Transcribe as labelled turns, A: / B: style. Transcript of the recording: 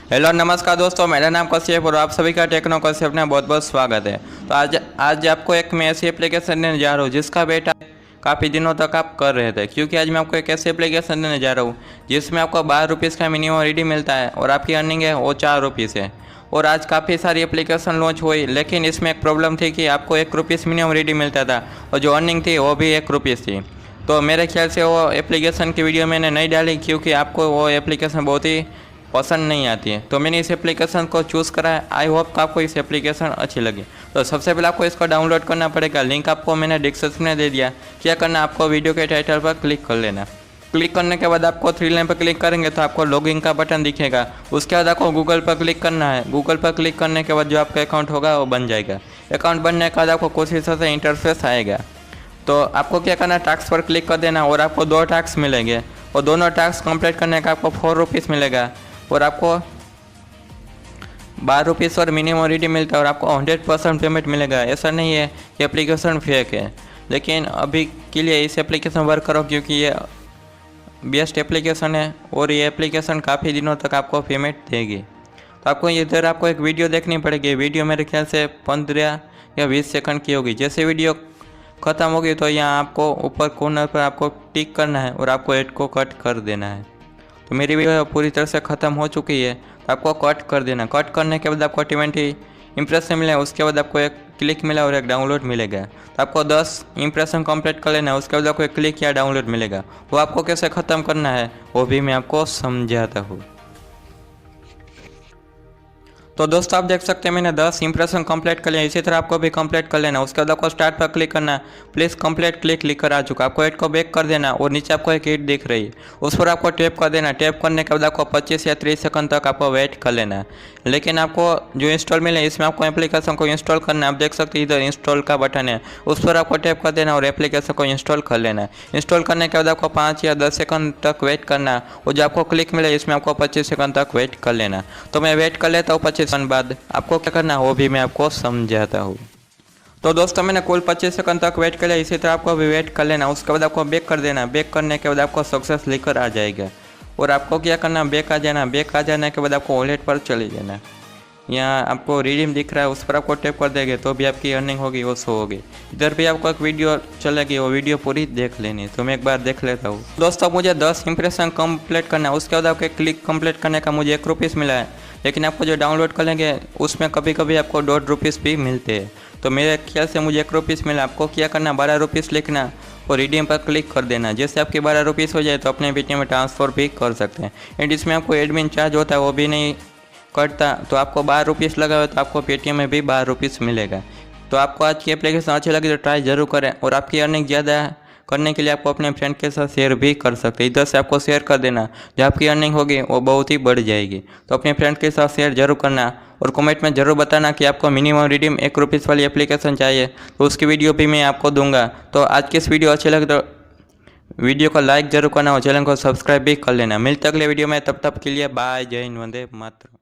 A: Hello नमस्कार दोस्तों, मेरा नाम कश्यप और आप सभी का टेक्नो कश्यप में बहुत बहुत स्वागत है। तो आज आपको एक मैं ऐसी एप्लीकेशन देने जा रहा हूँ जिसका बेटा काफ़ी दिनों तक आप कर रहे थे, क्योंकि आज मैं आपको एक ऐसी एप्लीकेशन देने जा रहा हूँ जिसमें आपको 12 रुपीज़ का मिनिमम रिडीम मिलता है और आपकी अर्निंग है वो 4 रुपीज़ है। और आज काफ़ी सारी एप्लीकेशन लॉन्च हुई, लेकिन इसमें एक प्रॉब्लम थी कि आपको 1 रुपीज़ मिनिमम रिडीम मिलता था और जो अर्निंग थी वो भी 1 रुपीज़ थी। तो मेरे ख्याल से वो एप्लीकेशन की वीडियो मैंने नहीं डाली, क्योंकि आपको वो एप्लीकेशन बहुत ही पसंद नहीं आती है। तो मैंने इस एप्लीकेशन को चूज़ करा है। आई होप कि आपको इस एप्लीकेशन अच्छी लगी। तो सबसे पहले आपको इसको डाउनलोड करना पड़ेगा। लिंक आपको मैंने डिस्क्रिप्शन में दे दिया। क्या करना, आपको वीडियो के टाइटल पर क्लिक कर लेना। क्लिक करने के बाद आपको 3 लाइन पर क्लिक करेंगे तो आपको लॉगिन का बटन दिखेगा। उसके बाद आपको गूगल पर क्लिक करना है। गूगल पर क्लिक करने के बाद जो आपका अकाउंट होगा वो बन जाएगा। अकाउंट बनने के बाद आपको कुछ इस तरह से इंटरफेस आएगा। तो आपको क्या करना है, टास्क पर क्लिक कर देना और आपको 2 टास्क मिलेंगे और दोनों टास्क कंप्लीट करने का आपको 4 रुपीज़ मिलेगा और आपको 12 रुपीज़ और मिनिमम रिडीम मिलता है और आपको 100% पेमेंट मिलेगा। ऐसा नहीं है कि एप्लीकेशन फेक है, लेकिन अभी के लिए इस एप्लीकेशन वर्क करो, क्योंकि ये बेस्ट एप्लीकेशन है और ये एप्लीकेशन काफ़ी दिनों तक आपको पेमेंट देगी। तो आपको इधर आपको एक वीडियो देखनी पड़ेगी। वीडियो मेरे ख्याल से 15 या 20 सेकंड की होगी। जैसे वीडियो ख़त्म होगी तो यहाँ आपको ऊपर कॉर्नर पर आपको टिक करना है और आपको ऐड को कट कर देना है। तो मेरी वीडियो पूरी तरह से ख़त्म हो चुकी है, तो आपको कट कर देना। कट करने के बाद आपको 20 इंप्रेशन मिला, उसके बाद आपको एक क्लिक मिला और एक डाउनलोड मिलेगा। तो आपको 10 इंप्रेशन कंप्लीट कर लेना है, उसके बाद आपको एक क्लिक या डाउनलोड मिलेगा। वो आपको कैसे ख़त्म करना है वो भी मैं आपको समझाता हूँ। तो दोस्तों आप देख सकते हैं मैंने 10 इंप्रेशन कंप्लीट कर लिया। इसी तरह आपको भी कंप्लीट कर लेना। उसके बाद आपको स्टार्ट पर क्लिक करना है। प्लीज़ कंप्लीट क्लिक लिख कर आ चुका। आपको ऐड को बैक कर देना और नीचे आपको एक ऐड दिख रही है, उस पर आपको टैप कर देना। टैप करने के बाद आपको 25 या 30 सेकंड तक आपको वेट कर लेना है। लेकिन आपको जो इंस्टॉल मिले इसमें आपको एप्लीकेशन को इंस्टॉल करना है। आप देख सकते हैं इधर इंस्टॉल का बटन है, उस पर आपको टैप कर देना और एप्लीकेशन को इंस्टॉल कर लेना है। इंस्टॉल करने के बाद आपको 5 या 10 सेकंड तक वेट करना है और जो आपको क्लिक मिले इसमें आपको 25 सेकंड तक वेट कर लेना। तो मैं वेट कर लेता हूँ 25 सेकंड बाद आपको क्या करना है वो भी मैं आपको समझाता हूँ। तो दोस्तों मैंने कुल 25 सेकंड तक वेट कर लिया। इसी तरह आपको भी वेट कर लेना। उसके बाद आपको बैक कर देना। बैक करने के बाद आपको सक्सेस लिखकर आ जाएगा और आपको क्या करना, बैक आ जाना। बैक आ जाने के बाद आपको वॉलेट पर चले जाना। यहाँ आपको रिडीम दिख रहा है, उस पर आपको टैप कर देंगे तो भी आपकी अर्निंग होगी वो शो होगी। इधर भी आपको एक वीडियो चलेगी, वो वीडियो पूरी देख लेनी। तो मैं एक बार देख लेता हूँ। दोस्तों मुझे 10 इंप्रेशन कंप्लीट करना है। उसके बाद आपको क्लिक कंप्लीट करने का मुझे 1 रुपीज़ मिला है, लेकिन आपको जो डाउनलोड कर लेंगे उसमें कभी कभी आपको 1.5 रुपीज़ भी मिलते हैं। तो मेरे ख्याल से मुझे 1 रुपीज़ मिला। आपको क्या करना, 12 रुपीज़ लिखना और रिडीम पर क्लिक कर देना। जैसे आपके 12 रुपीज़ हो जाए तो अपने पेटीएम में ट्रांसफ़र भी कर सकते हैं। एंड इसमें आपको एडमिन चार्ज होता है वो भी नहीं कटता। तो आपको 12 रुपीज़ लगा हुआ तो आपको पेटीएम में भी 12 रुपीज़ मिलेगा। तो आपको आज की एप्लीकेशन अच्छी लगी तो ट्राई जरूर करें और आपकी अर्निंग ज़्यादा करने के लिए आपको अपने फ्रेंड के साथ शेयर भी कर सकते हैं। इधर से आपको शेयर कर देना, जो आपकी अर्निंग होगी वो बहुत ही बढ़ जाएगी। तो अपने फ्रेंड के साथ शेयर जरूर करना और कमेंट में ज़रूर बताना कि आपको मिनिमम रिडीम 1 रुपीज़ वाली एप्लीकेशन चाहिए, तो उसकी वीडियो भी मैं आपको दूंगा। तो आज की इस वीडियो अच्छी लगे तो वीडियो को लाइक जरूर करना और चैनल को सब्सक्राइब भी कर लेना। मिलते अगले वीडियो में, तब तक के लिए बाय, जय हिंद, वंदे मातरम।